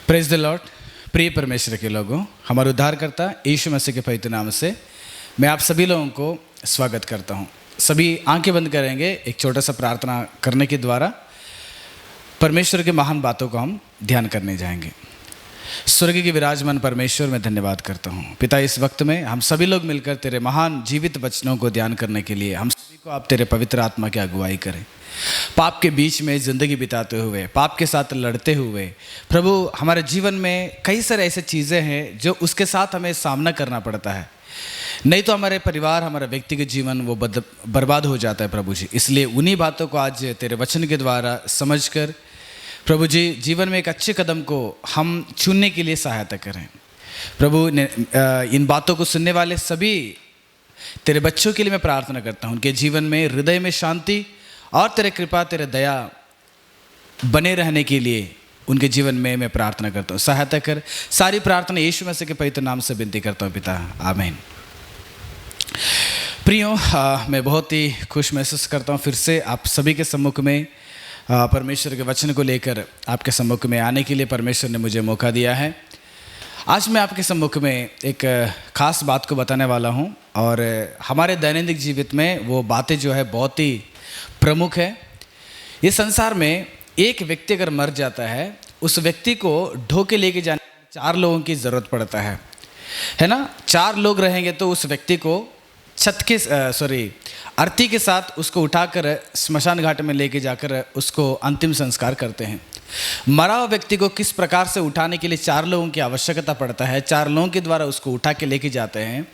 Praise the Lord. प्रिय परमेश्वर के लोगों, हमारे उद्धारकर्ता यीशु मसीह के पवित्र नाम से मैं आप सभी लोगों को स्वागत करता हूं। सभी आंखें बंद करेंगे। एक छोटा सा प्रार्थना करने के द्वारा परमेश्वर के महान बातों को हम ध्यान करने जाएंगे। स्वर्ग के विराजमान परमेश्वर, मैं धन्यवाद करता हूं पिता, इस वक्त में हम सभी लोग मिलकर तेरे महान जीवित वचनों को ध्यान करने के लिए हम सभी को आप तेरे पवित्र आत्मा की अगुवाई करें। पाप के बीच में ज़िंदगी बिताते हुए, पाप के साथ लड़ते हुए, प्रभु हमारे जीवन में कई सारे ऐसे चीज़ें हैं जो उसके साथ हमें सामना करना पड़ता है। नहीं तो हमारे परिवार, हमारा व्यक्तिगत जीवन वो बर्बाद हो जाता है प्रभु जी। इसलिए उन्हीं बातों को आज तेरे वचन के द्वारा समझकर प्रभु जी जीवन में एक अच्छे कदम को हम चुनने के लिए सहायता करें। प्रभु इन बातों को सुनने वाले सभी तेरे बच्चों के लिए मैं प्रार्थना करता हूँ, उनके जीवन में हृदय में शांति और तेरे कृपा, तेरे दया बने रहने के लिए उनके जीवन में मैं प्रार्थना करता हूँ। सहायता कर। सारी प्रार्थना यीशु मसीह के पवित्र नाम से विनती करता हूँ पिता, आमीन। प्रियो, मैं बहुत ही खुश महसूस करता हूँ फिर से आप सभी के सम्मुख में परमेश्वर के वचन को लेकर आपके सम्मुख में आने के लिए परमेश्वर ने मुझे मौका दिया है। आज मैं आपके सम्मुख में एक ख़ास बात को बताने वाला हूँ और हमारे दैनंदिन जीवित में वो बातें जो है बहुत ही प्रमुख है। इस संसार में एक व्यक्ति अगर मर जाता है, उस व्यक्ति को ढो के लेके जाने 4 लोगों की ज़रूरत पड़ता है ना। 4 लोग रहेंगे तो उस व्यक्ति को अर्थी के साथ उसको उठाकर स्मशान घाट में लेके जाकर उसको अंतिम संस्कार करते हैं। मरा हुआ व्यक्ति को किस प्रकार से उठाने के लिए 4 लोगों की आवश्यकता पड़ता है, 4 लोगों के द्वारा उसको उठा के लेके जाते हैं,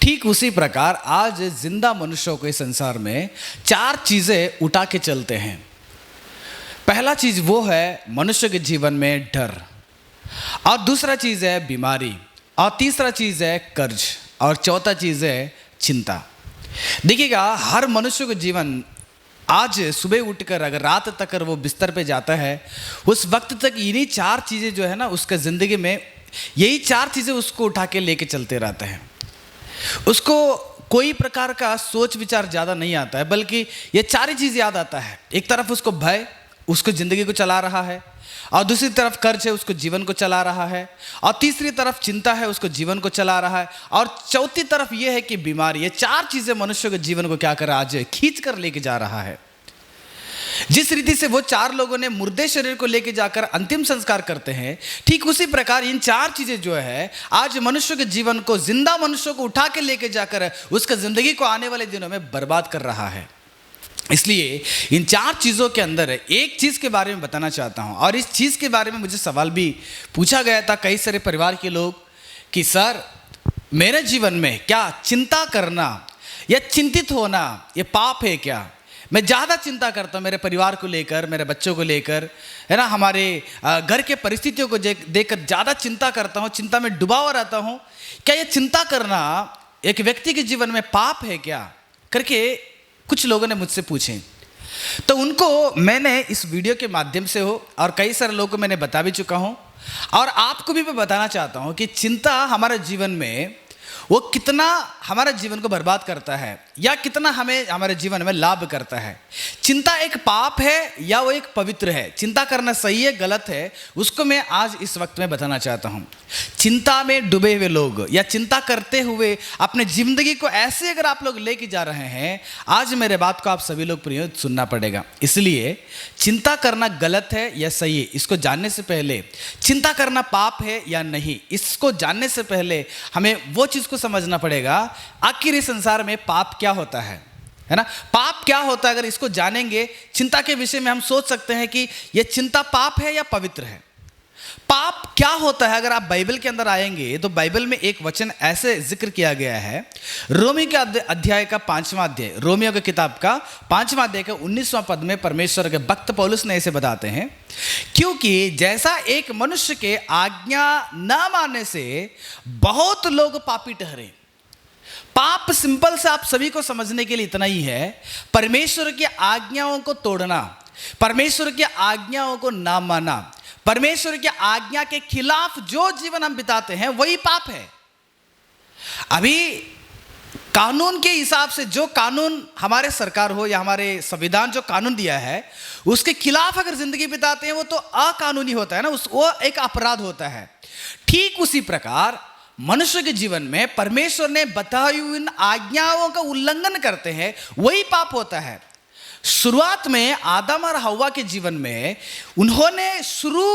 ठीक उसी प्रकार आज जिंदा मनुष्यों को इस संसार में 4 चीज़ें उठा के चलते हैं। पहला चीज़ वो है मनुष्य के जीवन में डर, और दूसरा चीज़ है बीमारी, और तीसरा चीज़ है कर्ज, और चौथा चीज़ है चिंता। देखिएगा, हर मनुष्य का जीवन आज सुबह उठकर अगर रात तक वो बिस्तर पे जाता है, उस वक्त तक इन्हीं 4 चीज़ें जो है ना, उसका ज़िंदगी में यही 4 चीज़ें उसको उठा के लेके चलते रहते हैं। उसको कोई प्रकार का सोच विचार ज़्यादा नहीं आता है, बल्कि ये 4 ही चीज़ याद आता है। एक तरफ उसको भय, उसको ज़िंदगी को चला रहा है, और दूसरी तरफ कर्ज है, उसको जीवन को चला रहा है, और तीसरी तरफ चिंता है, उसको जीवन को चला रहा है, और चौथी तरफ यह है कि बीमारी। ये 4 चीज़ें मनुष्य के जीवन को क्या कर आज खींच कर लेके जा रहा है। जिस रीति से वो 4 लोगों ने मुर्दे शरीर को लेके जाकर अंतिम संस्कार करते हैं, ठीक उसी प्रकार इन 4 चीज़ें जो है आज मनुष्य के जीवन को, जिंदा मनुष्य को उठा के लेके जाकर उसका ज़िंदगी को आने वाले दिनों में बर्बाद कर रहा है। इसलिए इन 4 चीज़ों के अंदर एक चीज़ के बारे में बताना चाहता हूँ, और इस चीज़ के बारे में मुझे सवाल भी पूछा गया था कई सारे परिवार के लोग कि सर, मेरे जीवन में क्या चिंता करना या चिंतित होना ये पाप है क्या? मैं ज़्यादा चिंता करता हूँ मेरे परिवार को लेकर, मेरे बच्चों को लेकर, है ना, हमारे घर के परिस्थितियों को देखकर ज़्यादा चिंता करता हूँ, चिंता में डूबा हुआ रहता हूँ। क्या ये चिंता करना एक व्यक्ति के जीवन में पाप है क्या करके कुछ लोगों ने मुझसे पूछे। तो उनको मैंने इस वीडियो के माध्यम से हो और कई सारे लोगों को मैंने बता भी चुका हूँ, और आपको भी मैं बताना चाहता हूँ कि चिंता हमारे जीवन में वो कितना हमारे जीवन को बर्बाद करता है या कितना हमें हमारे जीवन में लाभ करता है। चिंता एक पाप है या वो एक पवित्र है? चिंता करना सही है, गलत है, उसको मैं आज इस वक्त में बताना चाहता हूँ। चिंता में डूबे हुए लोग या चिंता करते हुए अपने जिंदगी को ऐसे अगर आप लोग लेके जा रहे हैं, आज मेरे बात को आप सभी लोग प्रिय सुनना पड़ेगा। इसलिए चिंता करना गलत है या सही है, इसको जानने से पहले, चिंता करना पाप है या नहीं, इसको जानने से पहले हमें वो चीज़ को समझना पड़ेगा, आखिर इस संसार में पाप क्या होता है ना। पाप क्या होता है, अगर इसको जानेंगे, चिंता के विषय में हम सोच सकते हैं कि यह चिंता पाप है या पवित्र है। पाप क्या होता है, अगर आप बाइबल के अंदर आएंगे तो बाइबल में एक वचन ऐसे जिक्र किया गया है, रोमियो के अध्याय का 5वां अध्याय, रोमियो की किताब का 5वां अध्याय का 19वां पद में परमेश्वर के भक्त पौलुस ने ऐसे बताते हैं, क्योंकि जैसा एक मनुष्य के आज्ञा न मानने से बहुत लोग पापी ठहरे। पाप सिंपल से आप सभी को समझने के लिए इतना ही है, परमेश्वर की आज्ञाओं को तोड़ना, परमेश्वर की आज्ञाओं को ना मानना, परमेश्वर की आज्ञा के खिलाफ जो जीवन हम बिताते हैं वही पाप है। अभी कानून के हिसाब से जो कानून हमारे सरकार हो या हमारे संविधान जो कानून दिया है उसके खिलाफ अगर जिंदगी बिताते हैं वो तो अकानूनी होता है ना, वो एक अपराध होता है। ठीक उसी प्रकार मनुष्य के जीवन में परमेश्वर ने बताई हुई इन आज्ञाओं का उल्लंघन करते हैं, वही पाप होता है। शुरुआत में आदम और हव्वा के जीवन में उन्होंने शुरू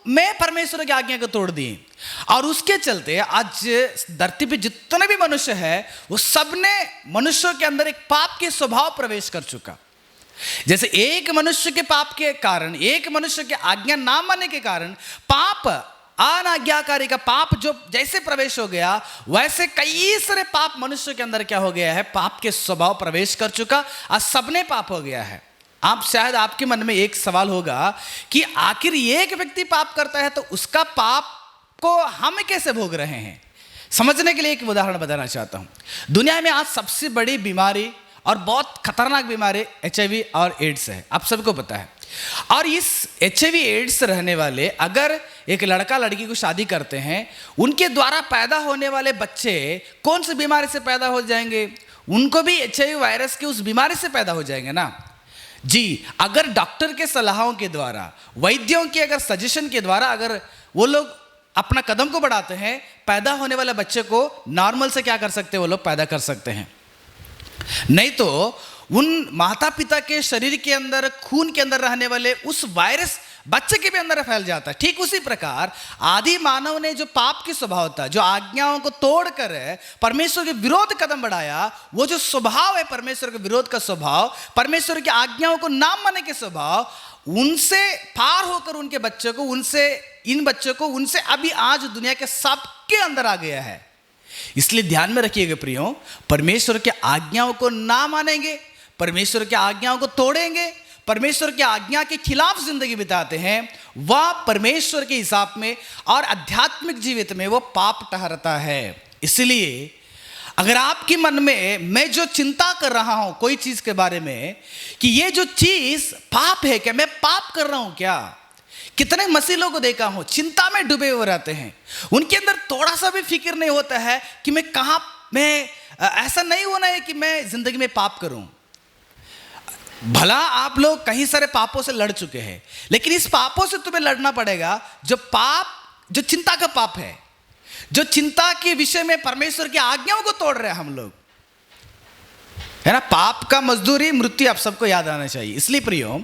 में परमेश्वर की आज्ञा को तोड़ दी और उसके चलते आज धरती पे जितने भी मनुष्य हैं वो सबने मनुष्यों के अंदर एक पाप के स्वभाव प्रवेश कर चुका। जैसे एक मनुष्य के पाप के कारण, एक मनुष्य के आज्ञा ना मानने के कारण पाप, अनाज्ञाकारी का पाप जो जैसे प्रवेश हो गया वैसे कई सारे पाप मनुष्य के अंदर क्या हो गया है, पाप के स्वभाव प्रवेश कर चुका और सबने पाप हो गया है। आप शायद आपके मन में एक सवाल होगा कि आखिर एक व्यक्ति पाप करता है तो उसका पाप को हम कैसे भोग रहे हैं। समझने के लिए एक उदाहरण बताना चाहता हूं। दुनिया में आज सबसे बड़ी बीमारी और बहुत खतरनाक बीमारी HIV और एड्स है, आप सबको पता है। और इस HIV एड्स रहने वाले अगर एक लड़का लड़की को शादी करते हैं, उनके द्वारा पैदा होने वाले बच्चे कौन सी बीमारी से पैदा हो जाएंगे? उनको भी HIV वायरस की उस बीमारी से पैदा हो जाएंगे ना जी। अगर डॉक्टर के सलाहों के द्वारा, वैद्यों के अगर सजेशन के द्वारा अगर वो लोग अपना कदम को बढ़ाते हैं, पैदा होने वाले बच्चे को नॉर्मल से क्या कर सकते हैं, वो लोग पैदा कर सकते हैं। नहीं तो उन माता पिता के शरीर के अंदर, खून के अंदर रहने वाले उस वायरस बच्चे के भी अंदर फैल जाता है। ठीक उसी प्रकार आदि मानव ने जो पाप की स्वभाव था, जो आज्ञाओं को तोड़कर परमेश्वर के विरोध कदम बढ़ाया, वो जो स्वभाव है परमेश्वर के विरोध का स्वभाव, परमेश्वर की आज्ञाओं को ना मानने के स्वभाव, उनसे पार होकर उनके बच्चों को, इन बच्चों को उनसे अभी आज दुनिया के सबके अंदर आ गया है। इसलिए ध्यान में रखिएगा प्रियो, परमेश्वर के आज्ञाओं को ना मानेंगे, परमेश्वर की आज्ञाओं को तोड़ेंगे, परमेश्वर की आज्ञा के खिलाफ जिंदगी बिताते हैं, वह परमेश्वर के हिसाब में और आध्यात्मिक जीवित में वो पाप ठहरता है। इसलिए अगर आपके मन में मैं जो चिंता कर रहा हूं कोई चीज के बारे में कि ये जो चीज पाप है क्या, मैं पाप कर रहा हूं क्या, कितने मसीह लोगों को देखा हूं चिंता में डूबे हुए रहते हैं। उनके अंदर थोड़ा सा भी फिक्र नहीं होता है कि मैं कहां, मैं ऐसा नहीं होना है कि मैं जिंदगी में पाप करूं। भला आप लोग कहीं सारे पापों से लड़ चुके हैं, लेकिन इस पापों से तुम्हें लड़ना पड़ेगा जो पाप, जो चिंता का पाप है, जो चिंता के विषय में परमेश्वर की आज्ञाओं को तोड़ रहे हैं हम लोग, है ना। पाप का मजदूरी मृत्यु, आप सबको याद आना चाहिए। इसलिए प्रियो,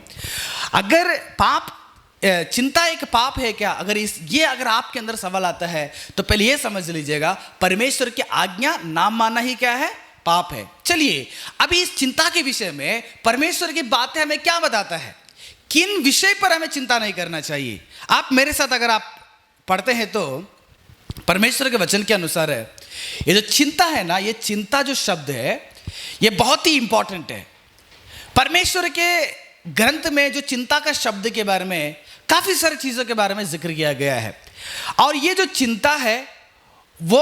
अगर पाप, चिंता एक पाप है क्या, अगर आपके अंदर सवाल आता है तो पहले यह समझ लीजिएगा, परमेश्वर की आज्ञा ना मानना ही क्या है, पाप है। चलिए अभी इस चिंता के विषय में परमेश्वर की बातें हमें क्या बताता है, किन विषय पर हमें चिंता नहीं करना चाहिए। आप मेरे साथ अगर आप पढ़ते हैं तो परमेश्वर के वचन के अनुसार है, ये जो चिंता है ना, ये चिंता जो शब्द है ये बहुत ही इंपॉर्टेंट है। परमेश्वर के ग्रंथ में जो चिंता का शब्द के बारे में काफी सारी चीजों के बारे में जिक्र किया गया है, और ये जो चिंता है वो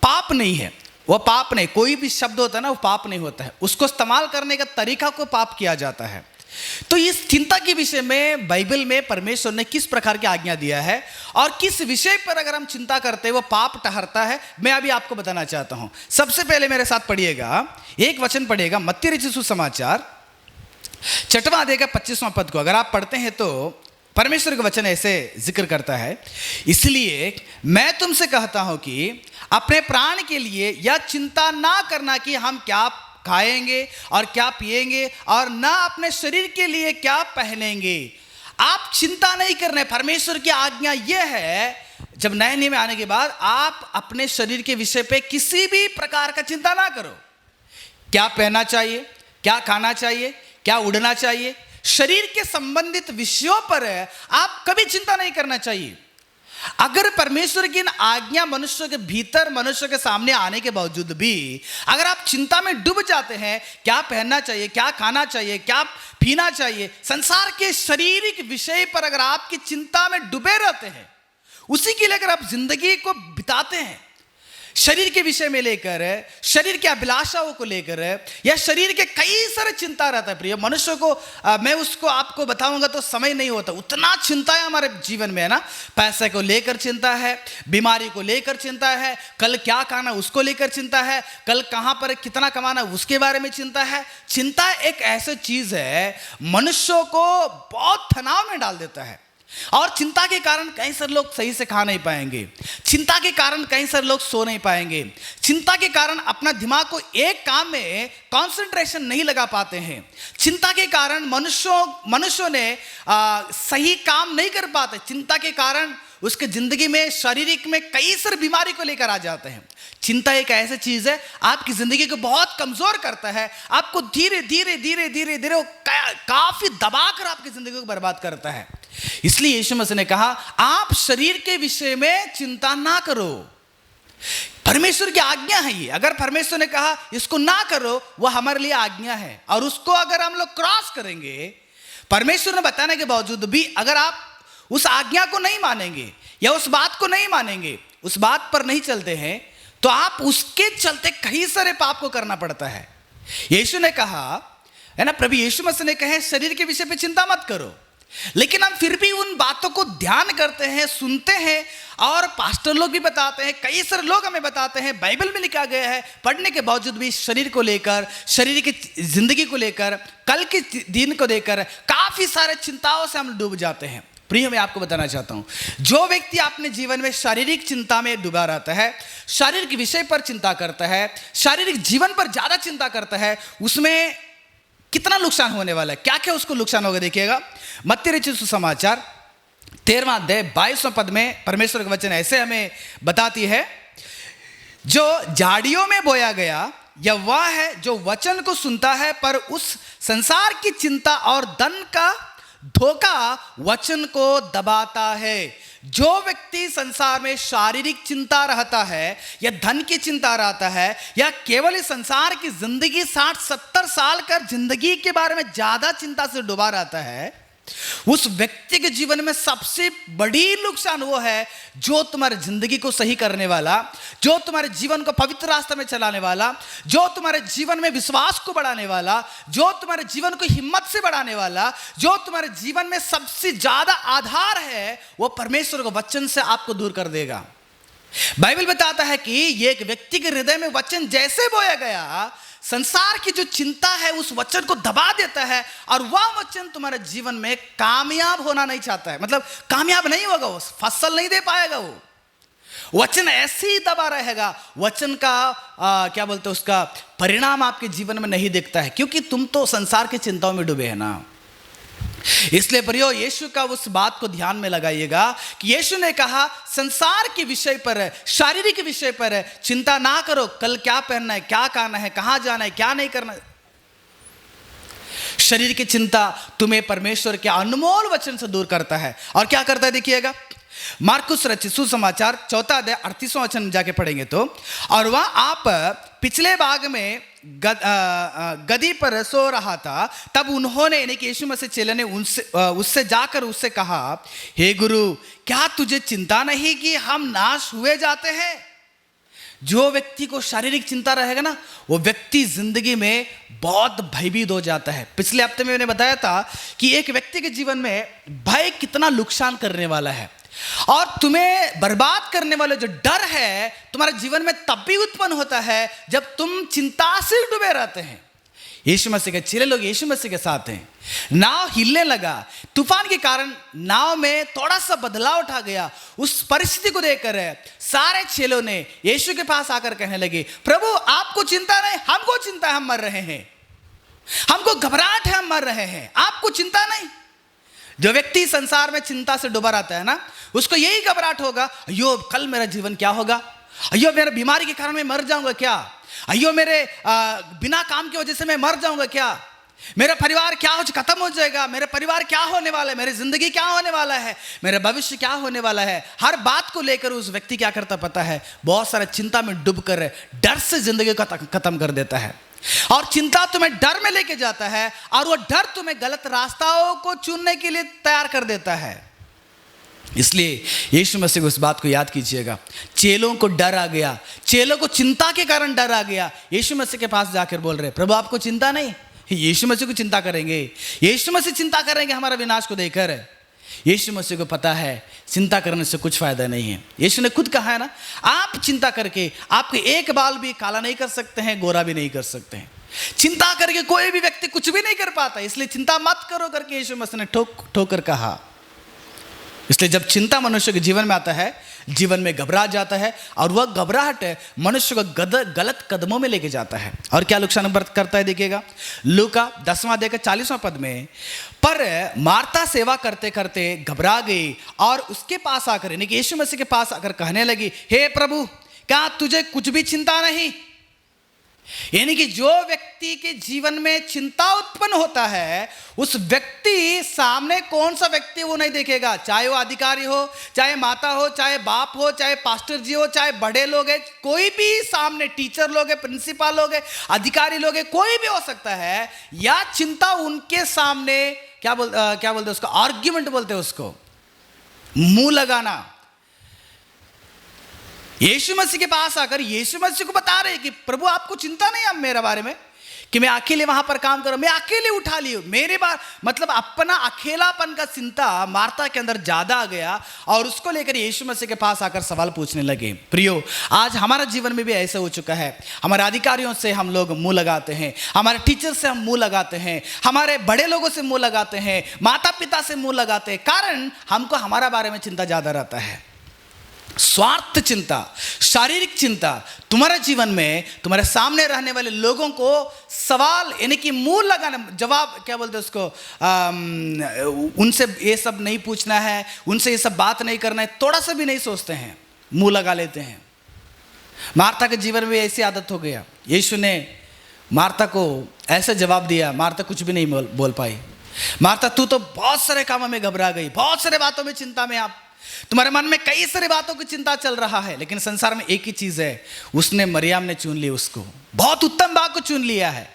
पाप नहीं है, वो पाप नहीं, कोई भी शब्द होता है ना वो पाप नहीं होता है, उसको इस्तेमाल करने का तरीका को पाप किया जाता है। तो इस चिंता के विषय में बाइबल में परमेश्वर ने किस प्रकार की आज्ञा दिया है और किस विषय पर अगर हम चिंता करते हैं वो पाप ठहरता है, मैं अभी आपको बताना चाहता हूं। सबसे पहले मेरे साथ पढ़िएगा, एक वचन पढ़िएगा, मत्ती रचित सुसमाचार 6वां अध्याय का 25वां पद को अगर आप पढ़ते हैं तो परमेश्वर का वचन ऐसे जिक्र करता है, इसलिए मैं तुमसे कहता हूं कि अपने प्राण के लिए यह चिंता ना करना कि हम क्या खाएंगे और क्या पिएंगे, और ना अपने शरीर के लिए क्या पहनेंगे। आप चिंता नहीं करना। परमेश्वर की आज्ञा यह है, जब नए नियम में आने के बाद आप अपने शरीर के विषय पे किसी भी प्रकार का चिंता ना करो। क्या पहनना चाहिए, क्या खाना चाहिए, क्या उड़ना चाहिए, शरीर के संबंधित विषयों पर आप कभी चिंता नहीं करना चाहिए। अगर परमेश्वर की इन आज्ञा मनुष्य के भीतर, मनुष्य के सामने आने के बावजूद भी अगर आप चिंता में डूब जाते हैं, क्या पहनना चाहिए, क्या खाना चाहिए, क्या पीना चाहिए, संसार के शारीरिक विषय पर अगर आपकी चिंता में डूबे रहते हैं, उसी के लिए अगर आप जिंदगी को बिताते हैं, शरीर के विषय में लेकर, शरीर के अभिलाषाओं को लेकर, या शरीर के कई सारे चिंता रहता है प्रिय मनुष्य को। मैं उसको आपको बताऊंगा तो समय नहीं होता, उतना चिंता है हमारे जीवन में, है ना। पैसे को लेकर चिंता है, बीमारी को लेकर चिंता है, कल क्या खाना उसको लेकर चिंता है, कल कहां पर कितना कमाना उसके बारे में चिंता है। चिंता एक ऐसी चीज है मनुष्यों को बहुत तनाव में डाल देता है, और चिंता के कारण कई सारे लोग सही से खा नहीं पाएंगे, चिंता के कारण कई सारे लोग सो नहीं पाएंगे, चिंता के कारण अपना दिमाग को एक काम में कंसंट्रेशन नहीं लगा पाते हैं, चिंता के कारण मनुष्यों ने सही काम नहीं कर पाते, चिंता के कारण उसके जिंदगी में शारीरिक में कई सारी बीमारी को लेकर आ जाते हैं। चिंता एक ऐसी चीज है आपकी जिंदगी को बहुत कमजोर करता है, आपको धीरे धीरे धीरे धीरे धीरे वो काफी दबाकर आपकी जिंदगी को बर्बाद करता है। इसलिए यीशु मसीह ने कहा आप शरीर के विषय में चिंता ना करो। परमेश्वर की आज्ञा है ये, अगर परमेश्वर ने कहा इसको ना करो, वो हमारे लिए आज्ञा है, और उसको अगर हम लोग क्रॉस करेंगे, परमेश्वर ने बताने के बावजूद भी अगर आप उस आज्ञा को नहीं मानेंगे या उस बात को नहीं मानेंगे, उस बात पर नहीं चलते हैं, तो आप उसके चलते कई सारे पाप को करना पड़ता है। यीशु ने कहा है ना, प्रभु यीशु मसीह ने कहे शरीर के विषय पे चिंता मत करो, लेकिन हम फिर भी उन बातों को ध्यान करते हैं, सुनते हैं, और पास्टर लोग भी बताते हैं, कई सारे लोग हमें बताते हैं, बाइबल में लिखा गया है, पढ़ने के बावजूद भी शरीर को लेकर, शरीर की जिंदगी को लेकर, कल के दिन को लेकर काफी सारे चिंताओं से हम डूब जाते हैं। प्रिय मैं आपको बताना चाहता हूं, जो व्यक्ति अपने जीवन में शारीरिक चिंता में डूबा रहता है, शारीरिक विषय पर चिंता करता है, शारीरिक जीवन पर ज्यादा चिंता करता है, उसमें कितना नुकसान होने वाला है, क्या क्या उसको नुकसान होगा देखिएगा। मत्ती रचित सुसमाचार 13वां अध्याय 22वां पद में परमेश्वर का वचन ऐसे हमें बताती है, जो झाड़ियों में बोया गया या वह है जो वचन को सुनता है, पर उस संसार की चिंता और धन का धोखा वचन को दबाता है। जो व्यक्ति संसार में शारीरिक चिंता रहता है, या धन की चिंता रहता है, या केवल इस संसार की जिंदगी 60-70 साल का जिंदगी के बारे में ज्यादा चिंता से डूबा रहता है, उस व्यक्ति के जीवन में सबसे बड़ी नुकसान वो है जो तुम्हारे जिंदगी को सही करने वाला, जो तुम्हारे जीवन को पवित्र रास्ते में चलाने वाला, जो तुम्हारे जीवन में विश्वास को बढ़ाने वाला, जो तुम्हारे जीवन को हिम्मत से बढ़ाने वाला, जो तुम्हारे जीवन में सबसे ज्यादा आधार है, वो परमेश्वर के वचन से आपको दूर कर देगा। बाइबल बताता है कि ये एक व्यक्ति के हृदय में वचन जैसे बोया गया, संसार की जो चिंता है उस वचन को दबा देता है, और वह वचन तुम्हारे जीवन में कामयाब होना नहीं चाहता है, मतलब कामयाब नहीं होगा, वो फसल नहीं दे पाएगा, वो वचन ऐसे ही दबा रहेगा। वचन का क्या बोलते हैं, उसका परिणाम आपके जीवन में नहीं दिखता है, क्योंकि तुम तो संसार की चिंताओं में डूबे हैं ना। इसलिए प्रियो यीशु का उस बात को ध्यान में लगाइएगा कि यीशु ने कहा संसार के विषय पर, शारीरिक विषय पर चिंता ना करो, कल क्या पहनना है, क्या खाना है, कहां जाना है, क्या नहीं करना है। शरीर की चिंता तुम्हें परमेश्वर के अनमोल वचन से दूर करता है, और क्या करता है देखिएगा। मार्कुस रचित सुसमाचार 4 अध्याय 38वां वचन जाके पढ़ेंगे तो, और वह आप पिछले भाग में गदी पर सो रहा था, तब उन्होंने यानी कि यीशु मसीह चेले ने उससे जाकर उससे कहा, हे गुरु, क्या तुझे चिंता नहीं कि हम नाश हुए जाते हैं। जो व्यक्ति को शारीरिक चिंता रहेगा ना, वो व्यक्ति जिंदगी में बहुत भयभीत हो जाता है। पिछले हफ्ते में मैंने बताया था कि एक व्यक्ति के जीवन में भय कितना नुकसान करने वाला है, और तुम्हें बर्बाद करने वाला जो डर है तुम्हारे जीवन में तब भी उत्पन्न होता है जब तुम चिंता से डूबे रहते हैं। यीशु मसीह के चेले लोग यीशु मसीह के साथ हैं, नाव हिलने लगा, तूफान के कारण नाव में थोड़ा सा बदलाव उठा गया। उस परिस्थिति को देखकर सारे चेलों ने यीशु के पास आकर कहने लगे, प्रभु आपको चिंता नहीं, हमको चिंता है, हम मर रहे हैं, हमको घबराहट है, हम मर रहे हैं, आपको चिंता नहीं। जो व्यक्ति संसार में चिंता से डूबा रहता है ना, उसको यही घबराहट होगा, अयो कल मेरा जीवन क्या होगा, अयो मेरे बीमारी के कारण मैं मर जाऊंगा क्या, अयो मेरे बिना काम की वजह से मैं मर जाऊंगा क्या, मेरा परिवार क्या हो खत्म हो जाएगा, मेरा परिवार क्या होने वाला है, मेरी जिंदगी क्या होने वाला है, मेरा भविष्य क्या होने वाला है। हर बात को लेकर उस व्यक्ति क्या करता पता है, बहुत सारा चिंता में डूबकर डर से जिंदगी को खत्म कर देता है। और चिंता तुम्हें डर में लेके जाता है, और वो डर तुम्हें गलत रास्ताओं को चुनने के लिए तैयार कर देता है। इसलिए यीशु मसीह को उस बात को याद कीजिएगा। चेलों को डर आ गया, चेलों को चिंता के कारण डर आ गया। यीशु मसीह के पास जाकर बोल रहे, प्रभु आपको चिंता नहीं? यीशु मसीह को चिंता करेंगे, यीशु मसीह चिंता करेंगे हमारा विनाश को देखकर। यीशु मसीह को पता है चिंता करने से कुछ फायदा नहीं है। यीशु ने खुद कहा है ना, आप चिंता करके आपके एक बाल भी काला नहीं कर सकते हैं, गोरा भी नहीं कर सकते हैं। चिंता करके कोई भी व्यक्ति कुछ भी नहीं कर पाता, इसलिए चिंता मत करो करके यीशु मसीह ने ठोकर कहा। इसलिए जब चिंता मनुष्य के जीवन में आता है, जीवन में घबरा जाता है, और वह घबराहट मनुष्य को गलत कदमों में लेके जाता है। और क्या नुकसान करता है देखिएगा, लूका 10वां अध्याय 40वां पद में, पर मार्ता सेवा करते करते घबरा गई और उसके पास आकर, यानी कि यीशु मसीह के पास आकर कहने लगी, हे प्रभु क्या तुझे कुछ भी चिंता नहीं? यानी कि जो व्यक्ति के जीवन में चिंता उत्पन्न होता है, उस व्यक्ति सामने कौन सा व्यक्ति वो नहीं देखेगा, चाहे वो अधिकारी हो, चाहे माता हो, चाहे बाप हो, चाहे पास्टर जी हो, चाहे बड़े लोग हैं, कोई भी सामने, टीचर लोग हैं, प्रिंसिपल लोग हैं, अधिकारी लोग हैं, कोई भी हो सकता है। या चिंता उनके सामने क्या बोलते उसको, आर्ग्यूमेंट बोलते हैं उसको, मुंह लगाना। यीशु मसीह के पास आकर यीशु मसीह को बता रहे कि प्रभु आपको चिंता नहीं अब मेरे बारे में, कि मैं अकेले वहां पर काम करूं, मैं अकेले उठा ली हूं। मेरे बार मतलब अपना अकेलापन का चिंता मार्ता के अंदर ज्यादा आ गया, और उसको लेकर यीशु मसीह के पास आकर सवाल पूछने लगे। प्रियो, आज हमारा जीवन में भी ऐसा हो चुका है। हमारे अधिकारियों से हम लोग मुंह लगाते हैं, हमारे टीचर से हम मुंह लगाते हैं, हमारे बड़े लोगों से मुंह लगाते हैं, माता पिता से मुंह लगाते हैं, कारण हमको हमारा बारे में चिंता ज्यादा रहता है। स्वार्थ चिंता, शारीरिक चिंता, तुम्हारे जीवन में तुम्हारे सामने रहने वाले लोगों को सवाल, यानी कि मुंह लगाना, जवाब क्या बोलते हैं उसको, उनसे ये सब नहीं पूछना है, उनसे ये सब बात नहीं करना है, थोड़ा सा भी नहीं सोचते हैं, मुंह लगा लेते हैं। मार्ता के जीवन में ऐसी आदत हो गया। यीशु ने मार्ता को ऐसा जवाब दिया, मार्ता कुछ भी नहीं बोल पाई। मार्ता तू तो बहुत सारे कामों में घबरा गई, बहुत सारे बातों में चिंता में, आप तुम्हारे मन में कई सारी बातों की चिंता चल रहा है, लेकिन संसार में एक ही चीज है, उसने मरियम ने चुन ली, उसको बहुत उत्तम भाग को चुन लिया है।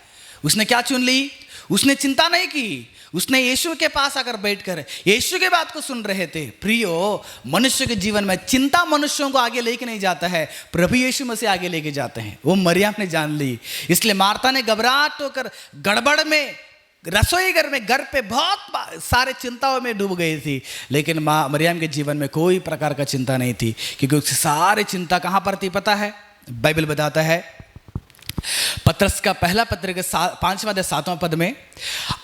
उसने क्या चुन ली? उसने चिंता नहीं की, उसने यीशु के पास आकर बैठकर यीशु की बात को सुन रहे थे। प्रियो, मनुष्य के जीवन में चिंता मनुष्यों को आगे लेके नहीं जाता है, प्रभु यीशु मसीह आगे लेके जाते हैं। वो मरियम ने जान ली, इसलिए मार्ता ने घबराहट होकर गड़बड़ में रसोई घर में, घर पे बहुत सारे चिंताओं में डूब गई थी, लेकिन माँ मरियम के जीवन में कोई प्रकार का चिंता नहीं थी, क्योंकि उसकी सारी चिंता कहाँ पर थी पता है? बाइबल बताता है, पत्रस का पहला पत्र के 5वां अध्याय 7वां पद में,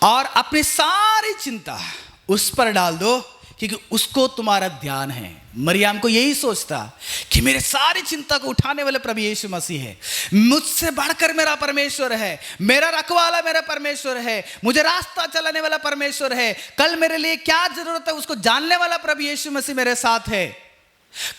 और अपनी सारी चिंता उस पर डाल दो क्योंकि उसको तुम्हारा ध्यान है। मरियम को यही सोचता कि मेरे सारी चिंता को उठाने वाले प्रभु यीशु मसीह है, मुझसे बढ़कर मेरा परमेश्वर है, मेरा रखवाला मेरा परमेश्वर है, मुझे रास्ता चलाने वाला परमेश्वर है, कल मेरे लिए क्या जरूरत है उसको जानने वाला प्रभु यीशु मसीह मेरे साथ है,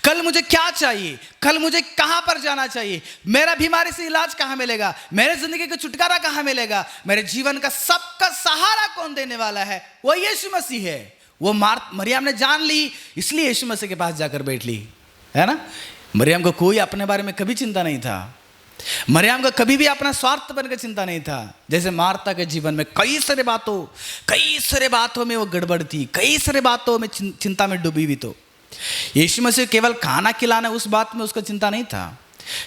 कल मुझे क्या चाहिए, कल मुझे कहां पर जाना चाहिए, मेरा बीमारी से इलाज कहां मिलेगा, मेरे जिंदगी का छुटकारा कहां मिलेगा, मेरे जीवन का सबका सहारा कौन देने वाला है? वो यीशु मसीह है। वो मरियम ने जान ली, इसलिए यीशु मसीह के पास जाकर बैठ ली, है ना। मरियम को कोई अपने बारे में कभी चिंता नहीं था, मरियम को कभी भी अपना स्वार्थ बन का चिंता नहीं था। जैसे मार्ता के जीवन में कई सारे बातों में वो गड़बड़ थी, कई सारे बातों में चिंता में डूबी हुई। तो यीशु मसीह केवल खाना खिलाना, उस बात में उसका चिंता नहीं था,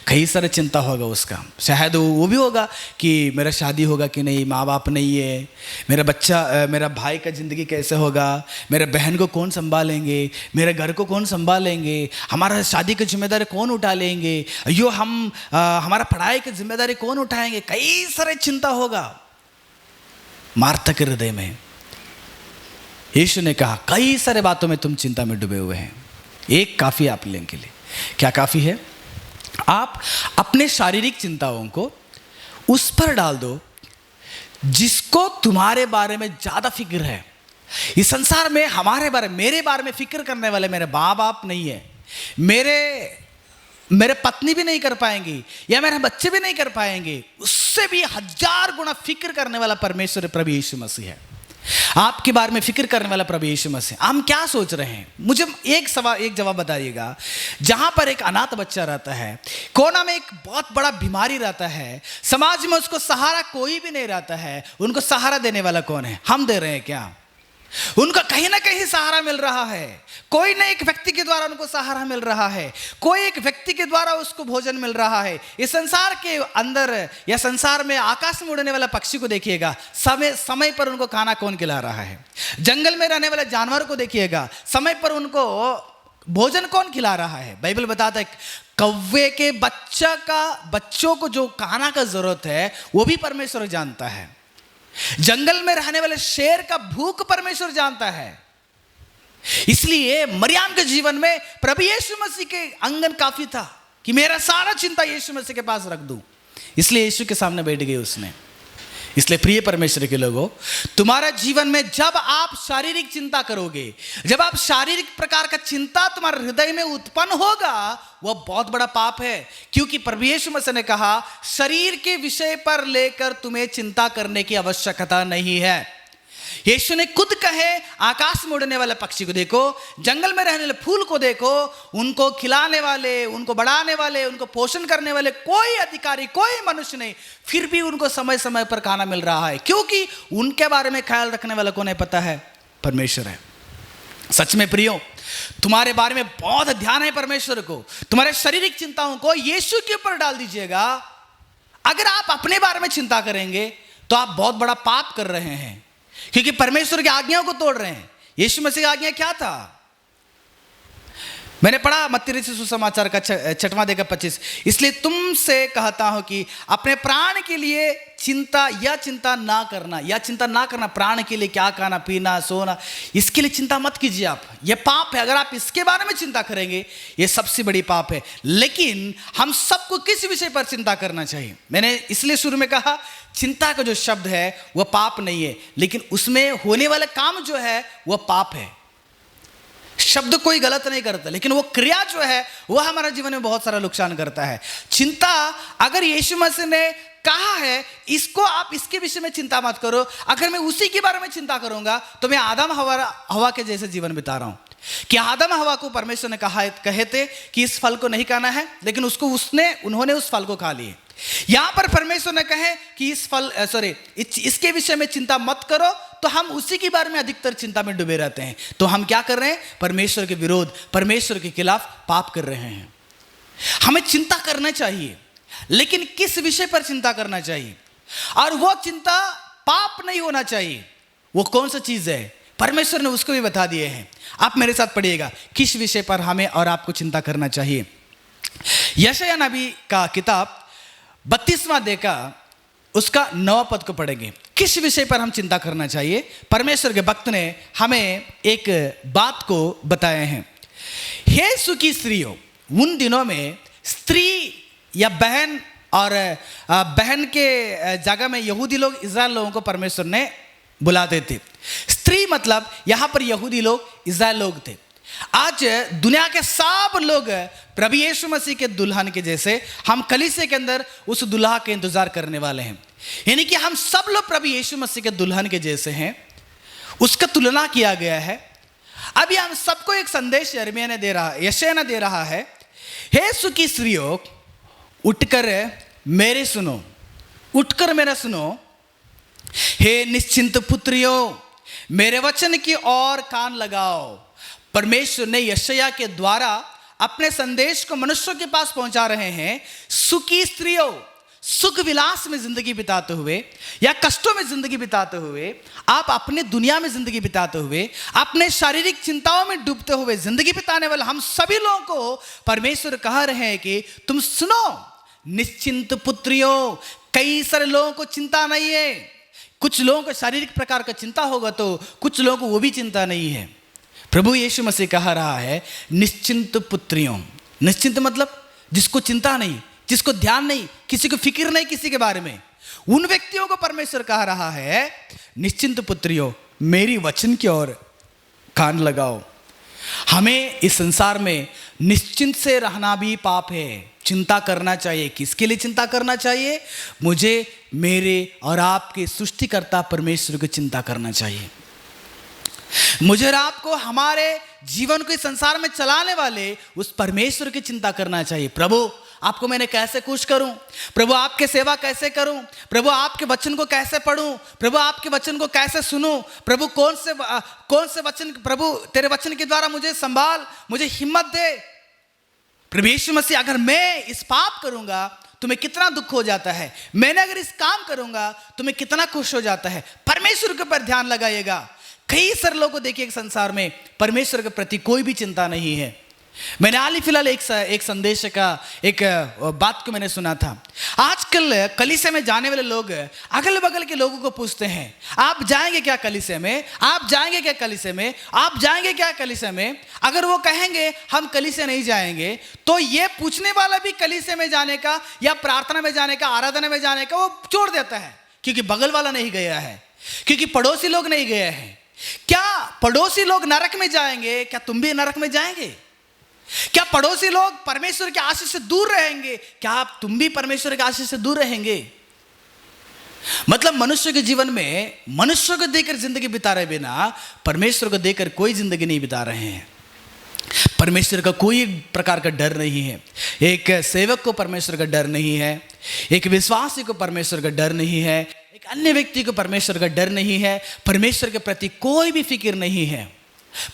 कई सारे चिंता होगा उसका। शायद वो भी होगा कि मेरा शादी होगा कि नहीं, माँ बाप नहीं है, मेरा बच्चा, मेरा भाई का ज़िंदगी कैसे होगा, मेरे बहन को कौन संभालेंगे, मेरे घर को कौन संभालेंगे, हमारा शादी की जिम्मेदारी कौन उठा लेंगे, यो हमारा पढ़ाई की जिम्मेदारी कौन उठाएंगे, कई सारे चिंता होगा मार्ता के हृदय में। यीशु ने कहा कई सारे बातों में तुम चिंता में डूबे हुए हैं, एक काफ़ी आप लेने के लिए। क्या काफ़ी है? आप अपने शारीरिक चिंताओं को उस पर डाल दो जिसको तुम्हारे बारे में ज्यादा फिक्र है। इस संसार में हमारे बारे, मेरे बारे में फिक्र करने वाले मेरे माँ बाप नहीं है, मेरे पत्नी भी नहीं कर पाएंगी, या मेरे बच्चे भी नहीं कर पाएंगे, उससे भी 1000 गुना फिक्र करने वाला परमेश्वर प्रभु यीशु मसीह है। आपके बारे में फिक्र करने वाला प्रभु यीशु मसीह। हम क्या सोच रहे हैं? मुझे एक जवाब बताइएगा। जहां पर एक अनाथ बच्चा रहता है, कोना में एक बहुत बड़ा बीमारी रहता है, समाज में उसको सहारा कोई भी नहीं रहता है, उनको सहारा देने वाला कौन है? हम दे रहे हैं क्या? उनको कहीं ना कहीं सहारा मिल रहा है, कोई ना एक व्यक्ति के द्वारा उनको सहारा मिल रहा है, कोई एक व्यक्ति के द्वारा उसको भोजन मिल रहा है। इस संसार के अंदर या संसार में आकाश में उड़ने वाला पक्षी को देखिएगा, समय समय पर उनको खाना कौन खिला रहा है। जंगल में रहने वाले जानवर को देखिएगा, समय पर उनको भोजन कौन खिला रहा है। बाइबल बताता है कौवे के बच्चों को जो खाना का जरूरत है वो भी परमेश्वर जानता है। जंगल में रहने वाले शेर का भूख परमेश्वर जानता है। इसलिए मरियम के जीवन में प्रभु यीशु मसीह के आंगन काफी था कि मेरा सारा चिंता यीशु मसीह के पास रख दूं, इसलिए यीशु के सामने बैठ गई उसने। इसलिए प्रिय परमेश्वर के लोगों, तुम्हारा जीवन में जब आप शारीरिक चिंता करोगे, जब आप शारीरिक प्रकार का चिंता तुम्हारे हृदय में उत्पन्न होगा, वह बहुत बड़ा पाप है। क्योंकि प्रभु यीशु मसीह ने कहा शरीर के विषय पर लेकर तुम्हें चिंता करने की आवश्यकता नहीं है। यीशु ने खुद कहे आकाश में उड़ने वाले पक्षी को देखो, जंगल में रहने वाले फूल को देखो, उनको खिलाने वाले, उनको बढ़ाने वाले, उनको पोषण करने वाले कोई अधिकारी, कोई मनुष्य नहीं, फिर भी उनको समय समय पर खाना मिल रहा है। क्योंकि उनके बारे में ख्याल रखने वाला कौन है पता है? परमेश्वर है। सच में प्रियो, तुम्हारे बारे में बहुत ध्यान है परमेश्वर को। तुम्हारे शारीरिक चिंताओं को यीशु के ऊपर डाल दीजिएगा। अगर आप अपने बारे में चिंता करेंगे तो आप बहुत बड़ा पाप कर रहे हैं, क्योंकि परमेश्वर की आज्ञाओं को तोड़ रहे हैं। यीशु मसीह की आज्ञा क्या था? मैंने पढ़ा मत्ती रचित सुसमाचार का 6वां अध्याय 25, इसलिए तुमसे कहता हूं कि अपने प्राण के लिए चिंता ना करना, प्राण के लिए क्या खाना पीना सोना, इसके लिए चिंता मत कीजिए आप। ये पाप है। अगर आप इसके बारे में चिंता करेंगे ये सबसे बड़ी पाप है। लेकिन हम सबको किस विषय पर चिंता करना चाहिए? मैंने इसलिए शुरू में कहा चिंता का जो शब्द है वह पाप नहीं है, लेकिन उसमें होने वाला काम जो है वह पाप है। शब्द कोई गलत नहीं करता, लेकिन वो क्रिया जो है वह हमारे जीवन में बहुत सारा नुकसान करता है। चिंता, अगर यीशु मसीह ने कहा है इसको आप इसके विषय में चिंता मत करो, अगर मैं उसी के बारे में चिंता करूंगा तो मैं आदम हवा के जैसे जीवन बिता रहा हूं। कि आदम हवा को परमेश्वर ने कहे थे कि इस फल को नहीं खाना है, लेकिन उन्होंने उस फल को खा लिए। यहां पर परमेश्वर ने कहे कि इसके विषय में चिंता मत करो, तो हम उसी के बारे में अधिकतर चिंता में डूबे रहते हैं। तो हम क्या कर रहे हैं? परमेश्वर के विरोध, परमेश्वर के खिलाफ पाप कर रहे हैं। हमें चिंता करना चाहिए, लेकिन किस विषय पर चिंता करना चाहिए? और वो चिंता पाप नहीं होना चाहिए। वो कौन सा चीज है? परमेश्वर ने उसको भी बता दिए हैं। आप मेरे साथ पढ़िएगा किस विषय पर हमें और आपको चिंता करना चाहिए। यशायाह नबी का किताब 32वां अध्याय का उसका 9वां पद को पढ़ेंगे। किस विषय पर हम चिंता करना चाहिए? परमेश्वर के भक्त ने हमें एक बात को बताया है। हे सुखी स्त्रियों, उन दिनों में स्त्री या बहन, और बहन के जगह में यहूदी लोग इस्राएल लोगों को परमेश्वर ने बुलाते थे। स्त्री मतलब यहां पर यहूदी लोग, इस्राएल लोग थे। आज दुनिया के सब लोग प्रभु यीशु मसीह के दुल्हन के जैसे हम कलीसिया के अंदर उस दुल्हा के इंतजार करने वाले हैं। यानी कि हम सब लोग प्रभु यीशु मसीह के दुल्हन के जैसे हैं, उसका तुलना किया गया है। अभी हम सबको एक संदेश यशायाह ने दे रहा है। हे सुखी स्त्रियों, उठकर मेरे सुनो, उठकर मेरा सुनो। हे निश्चिंत पुत्रियों, मेरे वचन की ओर कान लगाओ। परमेश्वर ने यशायाह के द्वारा अपने संदेश को मनुष्यों के पास पहुंचा रहे हैं। सुखी स्त्रियों, सुख विलास में जिंदगी बिताते हुए या कष्टों में जिंदगी बिताते हुए, आप अपने दुनिया में जिंदगी बिताते हुए, अपने शारीरिक चिंताओं में डूबते हुए जिंदगी बिताने वाले हम सभी लोगों को परमेश्वर कह रहे हैं कि तुम सुनो, निश्चिंत पुत्रियों। कई सारे लोगों को चिंता नहीं है। कुछ लोगों को शारीरिक प्रकार का चिंता होगा तो कुछ लोगों को वो भी चिंता नहीं है। प्रभु यीशु मसीह कह रहा है निश्चिंत पुत्रियों। निश्चिंत मतलब जिसको चिंता नहीं, जिसको ध्यान नहीं, किसी को फिक्र नहीं किसी के बारे में, उन व्यक्तियों को परमेश्वर कह रहा है निश्चिंत पुत्रियों, मेरी वचन की ओर कान लगाओ। हमें इस संसार में निश्चिंत से रहना भी पाप है। चिंता करना चाहिए। किसके लिए चिंता करना चाहिए? मुझे, मेरे और आपके सृष्टिकर्ता परमेश्वर की चिंता करना चाहिए। मुझे और आपको हमारे जीवन को इस संसार में चलाने वाले उस परमेश्वर की चिंता करना चाहिए। प्रभु आपको मैंने कैसे खुश करूं, प्रभु आपके सेवा कैसे करूं, प्रभु आपके वचन को कैसे पढूं, प्रभु आपके वचन को कैसे सुनूं, प्रभु कौन से वचन, प्रभु तेरे वचन के द्वारा मुझे संभाल, मुझे हिम्मत दे। प्रभु यीशु मसीह, अगर मैं इस पाप करूंगा तुम्हें कितना दुख हो जाता है, मैंने अगर इस काम करूंगा तुम्हें कितना खुश हो जाता है। परमेश्वर के ऊपर ध्यान लगाइएगा। कई सारे लोगों को देखिए संसार में परमेश्वर के प्रति कोई भी चिंता नहीं है। मैंने हाल ही फिलहाल एक संदेश का एक बात को मैंने सुना था। आजकल कलीसिया में जाने वाले लोग अगल बगल के लोगों को पूछते हैं, आप जाएंगे क्या कलीसिया में, आप जाएंगे क्या कलीसिया में, आप जाएंगे क्या कलीसिया में। अगर वो कहेंगे हम कलीसिया नहीं जाएंगे, तो ये पूछने वाला भी कलीसिया में जाने का या प्रार्थना में जाने का, आराधना में जाने का वो छोड़ देता है, क्योंकि बगल वाला नहीं गया है, क्योंकि पड़ोसी लोग नहीं गए हैं। क्या पड़ोसी लोग नरक में जाएंगे, क्या तुम भी नरक में जाएंगे? क्या पड़ोसी लोग परमेश्वर के आशीष से दूर रहेंगे, क्या आप तुम भी परमेश्वर के आशीष से दूर रहेंगे? मतलब मनुष्य के जीवन में मनुष्य को देकर जिंदगी बिता रहे बिना परमेश्वर को देकर कोई जिंदगी नहीं बिता रहे हैं। परमेश्वर का कोई प्रकार का डर नहीं है। एक सेवक को परमेश्वर का डर नहीं है, एक विश्वासी को परमेश्वर का डर नहीं है, एक अन्य व्यक्ति को परमेश्वर का डर नहीं है। परमेश्वर के प्रति कोई भी फिक्र नहीं है।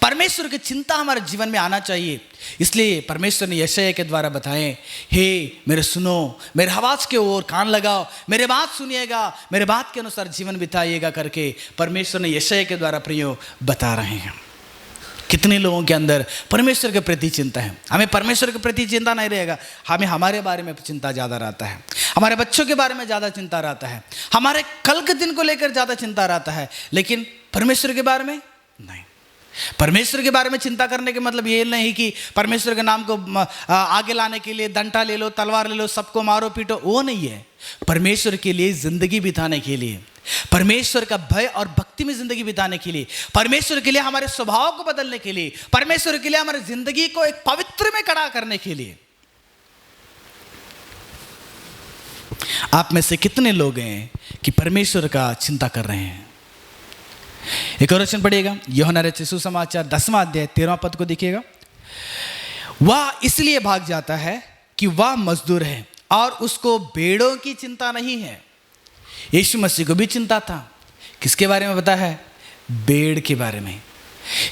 परमेश्वर की चिंता हमारे जीवन में आना चाहिए। इसलिए परमेश्वर ने यशायाह के द्वारा बताएं, हे मेरे सुनो, मेरे आवाज के ओर कान लगाओ, मेरे बात सुनिएगा, मेरे बात के अनुसार जीवन बिताइएगा करके परमेश्वर ने यशायाह के द्वारा प्रियो बता रहे हैं। कितने लोगों के अंदर परमेश्वर के प्रति चिंता है। हमें परमेश्वर के प्रति चिंता नहीं रहेगा, हमें हमारे बारे में चिंता ज़्यादा रहता है, हमारे बच्चों के बारे में ज़्यादा चिंता रहता है, हमारे कल के दिन को लेकर ज़्यादा चिंता रहता है, लेकिन परमेश्वर के बारे में नहीं। परमेश्वर के बारे में चिंता करने के मतलब ये नहीं कि परमेश्वर के नाम को आगे लाने के लिए डंडा ले लो, तलवार ले लो, सबको मारो पीटो, वो नहीं है। परमेश्वर के लिए जिंदगी बिताने के लिए, परमेश्वर का भय और भक्ति में जिंदगी बिताने के लिए, परमेश्वर के लिए हमारे स्वभाव को बदलने के लिए, परमेश्वर के लिए हमारी जिंदगी को एक पवित्र में खड़ा करने के लिए। आप में से कितने लोग हैं कि परमेश्वर का चिंता कर रहे हैं? एक और वचन पढ़िएगा, यूहन्ना रचित सुसमाचार 10वां अध्याय 13वां पद को देखिएगा। वह इसलिए भाग जाता है कि वह मजदूर है और उसको भेड़ों की चिंता नहीं है। यीशु मसीह को भी चिंता था। किसके बारे में पता है? भेड़ के बारे में।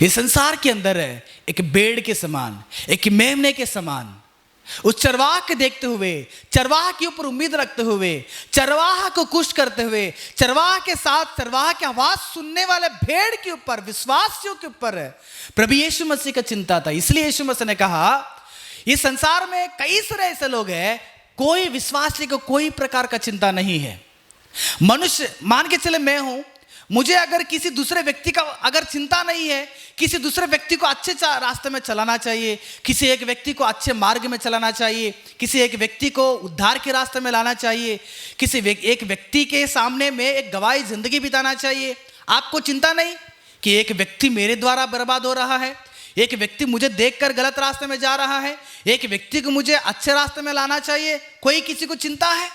इस संसार के अंदर है एक भेड़ के समान, एक मेमने के समान, उस चरवाह के देखते हुए, चरवाह के ऊपर उम्मीद रखते हुए, चरवाह को खुश करते हुए, चरवाह के साथ चरवाह की आवाज सुनने वाले भेड़ के ऊपर, विश्वासियों के ऊपर प्रभु यीशु मसीह का चिंता था। इसलिए यीशु मसीह ने कहा, इस संसार में कई सारे ऐसे लोग हैं, कोई विश्वासी को कोई प्रकार का चिंता नहीं है। मनुष्य मान के चले मैं हूं, मुझे अगर किसी दूसरे व्यक्ति का अगर चिंता नहीं है, किसी दूसरे व्यक्ति को अच्छे रास्ते में चलाना चाहिए, किसी एक व्यक्ति को अच्छे मार्ग में चलाना चाहिए, किसी एक व्यक्ति को उद्धार के रास्ते में लाना चाहिए, किसी एक व्यक्ति के सामने में एक गवाही जिंदगी बिताना चाहिए। आपको चिंता नहीं कि एक व्यक्ति मेरे द्वारा बर्बाद हो रहा है, एक व्यक्ति मुझे देखकर गलत रास्ते में जा रहा है, एक व्यक्ति को मुझे अच्छे रास्ते में लाना चाहिए, कोई किसी को चिंता है?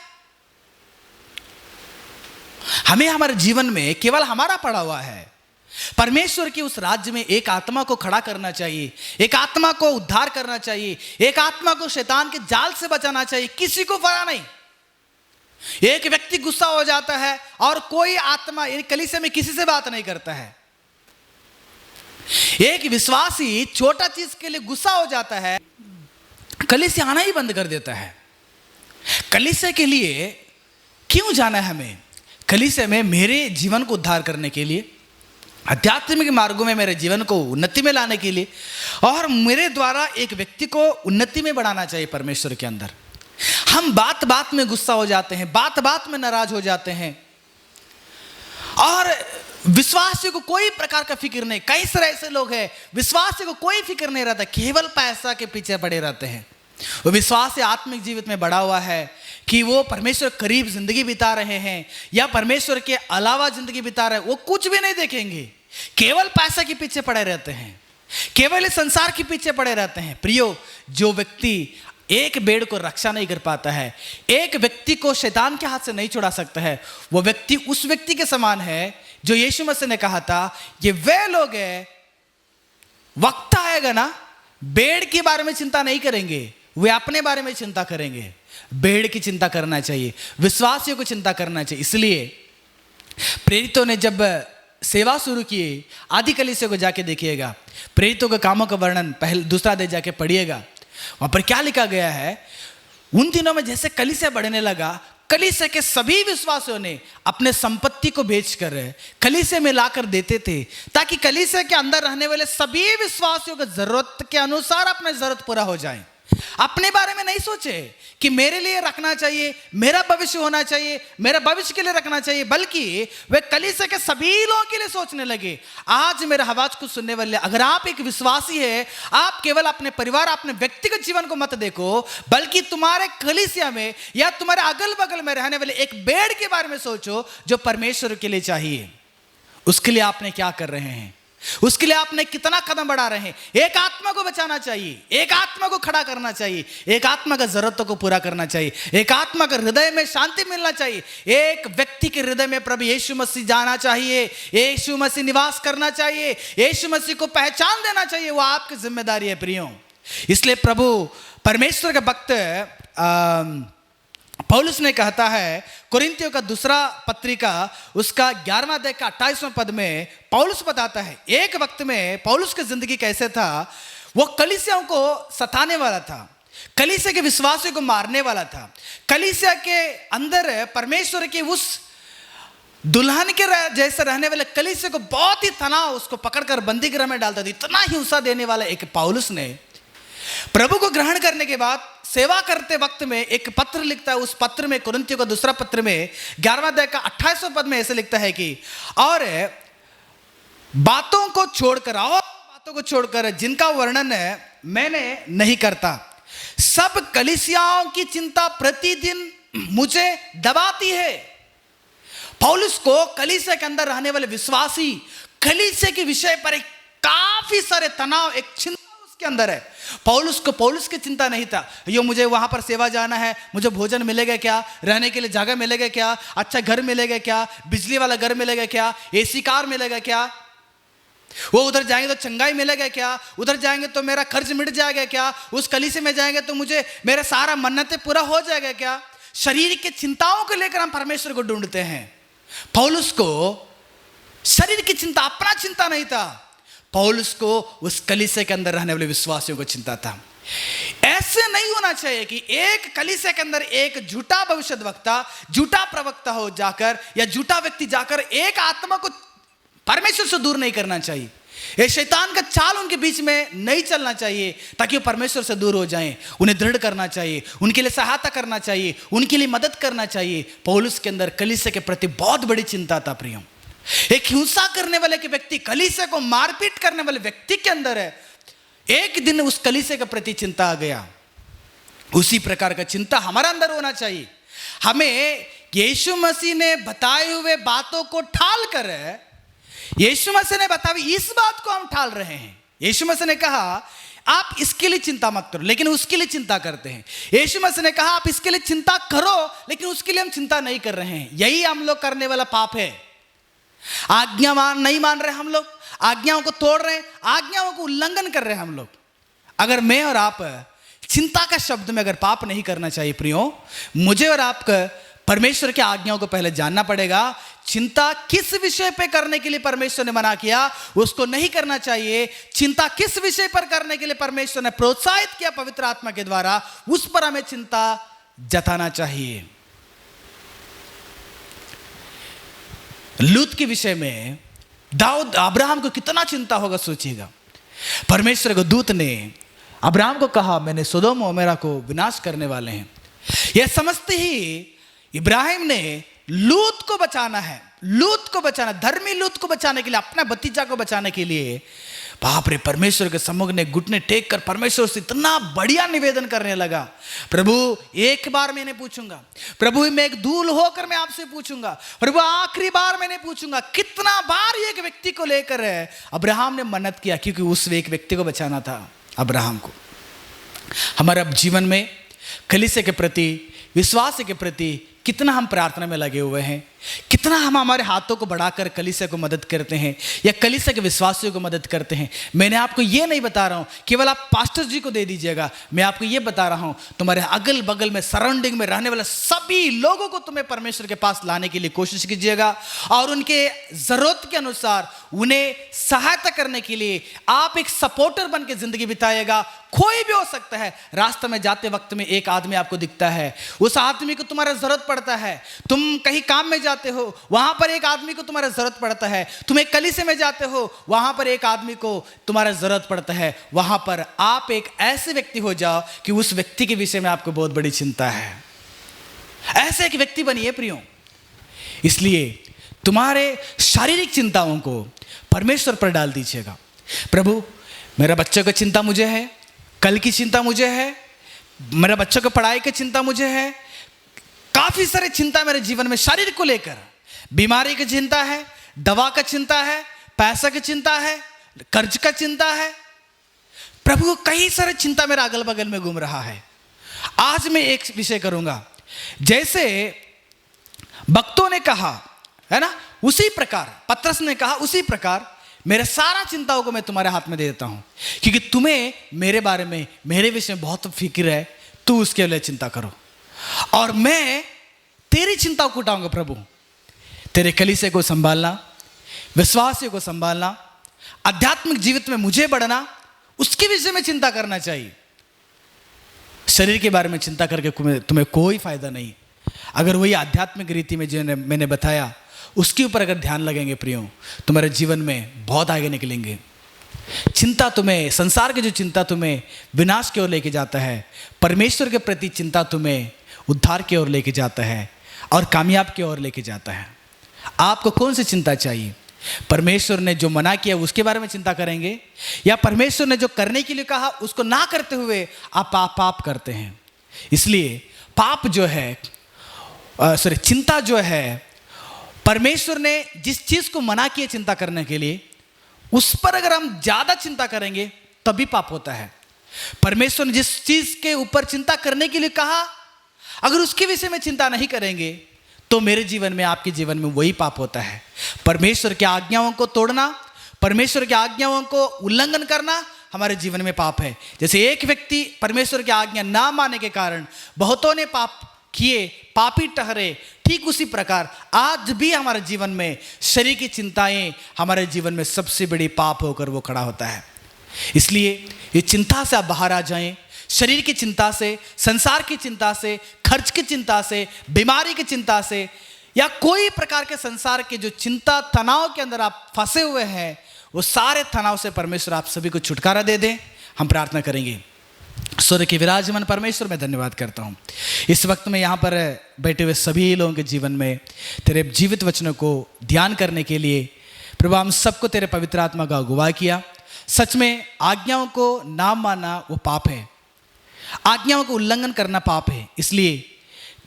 हमें हमारे जीवन में केवल हमारा पड़ा हुआ है। परमेश्वर की उस राज्य में एक आत्मा को खड़ा करना चाहिए, एक आत्मा को उद्धार करना चाहिए, एक आत्मा को शैतान के जाल से बचाना चाहिए। किसी को फरा नहीं। एक व्यक्ति गुस्सा हो जाता है और कोई आत्मा कलीसिया में किसी से बात नहीं करता है। एक विश्वासी छोटा चीज के लिए गुस्सा हो जाता है, कलीसिया आना ही बंद कर देता है। कलीसिया के लिए क्यों जाना है हमें? कलीसिया में मेरे जीवन को उद्धार करने के लिए, आध्यात्मिक मार्गों में मेरे जीवन को उन्नति में लाने के लिए, और मेरे द्वारा एक व्यक्ति को उन्नति में बढ़ाना चाहिए परमेश्वर के अंदर। हम बात बात में गुस्सा हो जाते हैं, बात बात में नाराज हो जाते हैं, और विश्वासी को कोई प्रकार का फिक्र नहीं। कई सारे ऐसे लोग हैं, विश्वासी को कोई फिक्र नहीं रहता, केवल पैसा के पीछे पड़े रहते हैं। वो विश्वासी आत्मिक जीवन में बढ़ा हुआ है कि वो परमेश्वर करीब जिंदगी बिता रहे हैं या परमेश्वर के अलावा जिंदगी बिता रहे हैं, वो कुछ भी नहीं देखेंगे, केवल पैसा के पीछे पड़े रहते हैं, केवल इस संसार के पीछे पड़े रहते हैं। प्रियो, जो व्यक्ति एक भेड़ को रक्षा नहीं कर पाता है, एक व्यक्ति को शैतान के हाथ से नहीं छुड़ा सकता है, वो व्यक्ति उस व्यक्ति के समान है जो यीशु मसीह ने कहा था, ये वे लोग हैं, वक्त आएगा ना, भेड़ के बारे में चिंता नहीं करेंगे, वे अपने बारे में चिंता करेंगे। भेड़ की चिंता करना चाहिए, विश्वासियों को चिंता करना चाहिए। इसलिए प्रेरितों ने जब सेवा शुरू की, आदि कलीसिया को जाके देखिएगा, प्रेरितों के कामों का वर्णन पहले दूसरा अध्याय जाके पढ़िएगा, वहां पर क्या लिखा गया है। उन दिनों में जैसे कलीसिया बढ़ने लगा, कलीसिया के सभी विश्वासियों ने अपने संपत्ति को बेचकर कलीसिया में लाकर देते थे, ताकि कलीसिया के अंदर रहने वाले सभी विश्वासियों की जरूरत के अनुसार अपनी जरूरत पूरा हो जाए। अपने बारे में नहीं सोचे कि मेरे लिए रखना चाहिए, मेरा भविष्य होना चाहिए, मेरा भविष्य के लिए रखना चाहिए, बल्कि वे कलीसिया के सभी लोगों के लिए सोचने लगे। आज मेरा आवाज को सुनने वाले, अगर आप एक विश्वासी है, आप केवल अपने परिवार, अपने व्यक्तिगत जीवन को मत देखो, बल्कि तुम्हारे कलीसिया में या तुम्हारे अगल बगल में रहने वाले एक भेड़ के बारे में सोचो जो परमेश्वर के लिए चाहिए। उसके लिए आपने क्या कर रहे हैं, उसके लिए आपने कितना कदम बढ़ा रहे हैं। एक आत्मा को बचाना चाहिए, एक आत्मा को खड़ा करना चाहिए, एक आत्मा का जरूरतों को पूरा करना चाहिए, एक आत्मा का हृदय में शांति मिलना चाहिए, एक व्यक्ति के हृदय में प्रभु यीशु मसीह जाना चाहिए, यीशु मसीह निवास करना चाहिए, यीशु मसीह को पहचान देना चाहिए। वो आपकी जिम्मेदारी है प्रियो। इसलिए प्रभु परमेश्वर का भक्त पौलुस ने कहता है, कुरिन्थियों का दूसरा पत्रिका उसका 11वां अध्याय का 28वां पद में पौलुस बताता है, एक वक्त में पौलुस की जिंदगी कैसे था। वो कलीसियाओं को सताने वाला था, कलीसिया के विश्वासियों को मारने वाला था, कलीसिया के अंदर परमेश्वर की उस दुल्हन के जैसे रहने वाले कलीसिया को बहुत ही तनाव, उसको पकड़कर बंदी गृह में डालता था। इतना हिंसा देने वाला एक पौलुस ने प्रभु को ग्रहण करने के बाद सेवा करते वक्त में एक पत्र लिखता है। उस पत्र में, कुरिन्थियों का दूसरा पत्र में 11वां अध्याय का 28वां पद में ऐसे लिखता है कि और बातों को छोड़कर जिनका वर्णन मैंने नहीं करता, सब कलीसियाओं की चिंता प्रतिदिन मुझे दबाती है। पौलुस को कलीसिया के अंदर रहने वाले विश्वासी, कलीसिया के विषय पर एक काफी सारे तनाव, एक चिंता के अंदर है। पौलुस की चिंता नहीं था, यो मुझे वहां पर सेवा जाना है, मुझे भोजन मिलेगा क्या, रहने के लिए जगह मिलेगा क्या, अच्छा घर मिलेगा क्या, बिजली वाला घर मिलेगा क्या, एसी कार मिलेगा क्या, वो उधर जाएंगे तो चंगाई मिलेगा क्या, उधर जाएंगे तो मेरा खर्च मिट जाएगा क्या, उस कलीसिया में जाएंगे तो मुझे मेरा सारा मन्नतें पूरा हो जाएगा क्या। शरीर की चिंताओं को लेकर हम परमेश्वर को ढूंढते हैं। पौलुस को शरीर की चिंता, अपना चिंता नहीं था। पौलुस को उस कलीसिया के अंदर रहने वाले विश्वासियों को चिंता था। ऐसे नहीं होना चाहिए कि एक कलीसिया के अंदर एक झूठा भविष्यद्वक्ता, झूठा प्रवक्ता हो जाकर या झूठा व्यक्ति जाकर एक आत्मा को परमेश्वर से दूर नहीं करना चाहिए। ये शैतान का चाल उनके बीच में नहीं चलना चाहिए, ताकि वो परमेश्वर से दूर हो जाएं। उन्हें दृढ़ करना चाहिए, उनके लिए सहायता करना चाहिए, उनके लिए मदद करना चाहिए। पौलुस के अंदर कलीसिया के प्रति बहुत बड़ी चिंता था प्रियो। एक हिंसा करने वाले के व्यक्ति, कलीसिया को मारपीट करने वाले व्यक्ति के अंदर है, एक दिन उस कलीसिया के प्रति चिंता आ गया। उसी प्रकार का चिंता हमारा अंदर होना चाहिए। हमें यीशु मसीह ने बताए हुए बातों को ठाल कर, यीशु मसीह ने बताई इस बात को हम ठाल रहे हैं। यीशु मसीह ने कहा आप इसके लिए चिंता मत करो, लेकिन उसके लिए चिंता करते हैं। यीशु मसीह ने कहा आप इसके लिए चिंता करो, लेकिन उसके लिए हम चिंता नहीं कर रहे हैं। यही हम लोग करने वाला पाप है। आज्ञा नहीं मान रहे हम लोग, आज्ञाओं को तोड़ रहे हैं, आज्ञाओं को उल्लंघन कर रहे हैं हम लोग। अगर मैं और आप चिंता का शब्द में अगर पाप नहीं करना चाहिए प्रियो, मुझे और आपको परमेश्वर की आज्ञाओं को पहले जानना पड़ेगा। चिंता किस विषय पे करने के लिए परमेश्वर ने मना किया, उसको नहीं करना चाहिए। चिंता किस विषय पर करने के लिए परमेश्वर ने प्रोत्साहित किया पवित्र आत्मा के द्वारा, उस पर हमें चिंता जताना चाहिए। लूत के विषय में दाऊद, अब्राहम को कितना चिंता होगा सोचिएगा। परमेश्वर के दूत ने अब्राहम को कहा मैंने सोदोम और अमोरा को विनाश करने वाले हैं। यह समझते ही इब्राहिम ने लूत को बचाना है, लूत को बचाना, धर्मी लूत को बचाने के लिए, अपना भतीजा को बचाने के लिए बाप रे परमेश्वर के सम्मुख ने घुटने टेक कर परमेश्वर से इतना बढ़िया निवेदन करने लगा। प्रभु एक बार मैंने पूछूंगा, प्रभु मैं एक धूल होकर मैं आपसे पूछूंगा, प्रभु आखिरी बार मैंने पूछूंगा। कितना बार एक व्यक्ति को लेकर अब्राहम ने मन्नत किया, क्योंकि उस एक व्यक्ति को बचाना था, अब्राहम को। हमारे अब जीवन में कलीसिया के प्रति, विश्वास के प्रति कितना हम प्रार्थना में लगे हुए हैं। कितना हम हमारे हाथों को बढ़ाकर कलीसिया को मदद करते हैं या कलीसिया के विश्वासियों को मदद करते हैं। मैंने आपको ये नहीं बता रहा हूँ केवल आप पास्टर जी को दे दीजिएगा, मैं आपको ये बता रहा हूँ तुम्हारे अगल बगल में सराउंडिंग में रहने वाले सभी लोगों को तुम्हें परमेश्वर के पास लाने के लिए कोशिश कीजिएगा और उनके ज़रूरत के अनुसार उन्हें सहायता करने के लिए आप एक सपोर्टर बन के ज़िंदगी बिताएगा। कोई भी हो सकता है, रास्ते में जाते वक्त में एक आदमी आपको दिखता है, उस आदमी को तुम्हारा ज़रूरत पड़ता है। तुम कहीं काम में जाते हो, वहाँ पर एक आदमी को तुम्हारा ज़रूरत पड़ता है। तुम एक कलीसिया में जाते हो, वहाँ पर एक आदमी को तुम्हारा ज़रूरत पड़ता है। वहाँ पर आप एक ऐसे व्यक्ति हो जाओ कि उस व्यक्ति के विषय में आपको बहुत बड़ी चिंता है। ऐसे एक व्यक्ति बनिए प्रियो। इसलिए तुम्हारे शारीरिक चिंताओं को परमेश्वर पर डाल दीजिएगा। प्रभु, मेरा बच्चों की चिंता मुझे है, कल की चिंता मुझे है, मेरा बच्चों की पढ़ाई की चिंता मुझे है, काफ़ी सारी चिंता मेरे जीवन में शारीरिक को लेकर, बीमारी की चिंता है, दवा का चिंता है, पैसा की चिंता है, कर्ज का चिंता है। प्रभु, कई सारे चिंता मेरा अगल बगल में घूम रहा है। आज मैं एक विषय करूंगा, जैसे भक्तों ने कहा है ना, उसी प्रकार पतरस ने कहा, उसी प्रकार मेरे सारा चिंताओं को मैं तुम्हारे हाथ में दे देता हूं, क्योंकि तुम्हें मेरे बारे में, मेरे विषय में बहुत फिक्र है। तू उसके लिए चिंता करो और मैं तेरी चिंताओं को उठाऊंगा। प्रभु, तेरे कलीसिया को संभालना, विश्वासियों को संभालना, आध्यात्मिक जीवित में मुझे बढ़ना, उसके विषय में चिंता करना चाहिए। शरीर के बारे में चिंता करके तुम्हें कोई फायदा नहीं। अगर वही आध्यात्मिक रीति में जो मैंने बताया उसके ऊपर अगर ध्यान लगेंगे प्रियो, तुम्हारे जीवन में बहुत आगे निकलेंगे। चिंता तुम्हें, संसार की जो चिंता तुम्हें विनाश की ओर लेके जाता है, परमेश्वर के प्रति चिंता तुम्हें उद्धार की ओर लेके जाता है और कामयाब की ओर लेके जाता है। आपको कौन सी चिंता चाहिए? परमेश्वर ने जो मना किया उसके बारे में चिंता करेंगे, या परमेश्वर ने जो करने के लिए कहा उसको ना करते हुए आप पाप करते हैं? इसलिए पाप जो है, चिंता जो है, परमेश्वर ने जिस चीज को मना किया चिंता करने के लिए, उस पर अगर हम ज्यादा चिंता करेंगे तभी पाप होता है। परमेश्वर ने जिस चीज के ऊपर चिंता करने के लिए कहा, अगर उसके विषय में चिंता नहीं करेंगे तो मेरे जीवन में, आपके जीवन में वही पाप होता है। परमेश्वर की आज्ञाओं को तोड़ना, परमेश्वर की आज्ञाओं को उल्लंघन करना हमारे जीवन में पाप है। जैसे एक व्यक्ति परमेश्वर की आज्ञा ना मानने के कारण बहुतों ने पाप किए, पापी ठहरे, ठीक उसी प्रकार आज भी हमारे जीवन में शरीर की चिंताएं हमारे जीवन में सबसे बड़ी पाप होकर वो खड़ा होता है। इसलिए ये चिंता से आप बाहर आ जाएं। शरीर की चिंता से, संसार की चिंता से, खर्च की चिंता से, बीमारी की चिंता से, या कोई प्रकार के संसार के जो चिंता तनाव के अंदर आप फंसे हुए हैं, वो सारे तनाव से परमेश्वर आप सभी को छुटकारा दे दें। हम प्रार्थना करेंगे। स्वर्ग के विराजमान परमेश्वर, मैं धन्यवाद करता हूँ इस वक्त में यहाँ पर बैठे हुए सभी लोगों के जीवन में तेरे जीवित वचनों को ध्यान करने के लिए प्रभु हम सबको तेरे पवित्र आत्मा का अगुवा किया। सच में आज्ञाओं को ना मानना वो पाप है, आज्ञाओं को उल्लंघन करना पाप है। इसलिए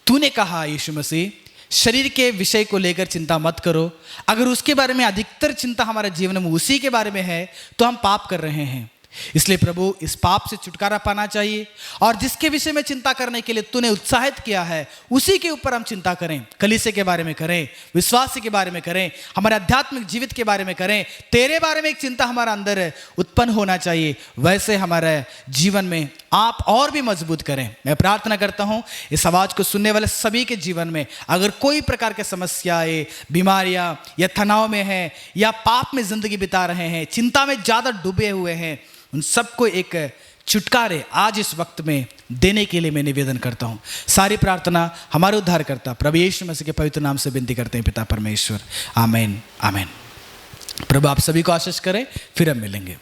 तूने कहा यीशु मसीह, शरीर के विषय को लेकर चिंता मत करो। अगर उसके बारे में अधिकतर चिंता हमारे जीवन में उसी के बारे में है तो हम पाप कर रहे हैं। इसलिए प्रभु इस पाप से छुटकारा पाना चाहिए और जिसके विषय में चिंता करने के लिए तूने उत्साहित किया है उसी के ऊपर हम चिंता करें। कलीसिया के बारे में करें, विश्वास के बारे में करें, हमारे आध्यात्मिक जीवित के बारे में करें। तेरे बारे में एक चिंता हमारे अंदर उत्पन्न होना चाहिए। वैसे हमारे जीवन में आप और भी मजबूत करें। मैं प्रार्थना करता हूं इस आवाज को सुनने वाले सभी के जीवन में अगर कोई प्रकार की समस्याएं, बीमारियां या तनाव में है या पाप में जिंदगी बिता रहे हैं, चिंता में ज्यादा डूबे हुए हैं, उन सबको एक छुटकारे आज इस वक्त में देने के लिए मैं निवेदन करता हूं। सारी प्रार्थना हमारे उद्धारकर्ता प्रभु यीशु मसीह के पवित्र नाम से विनती करते हैं पिता परमेश्वर। आमीन आमीन। प्रभु आप सभी को आशीष करें। फिर हम मिलेंगे।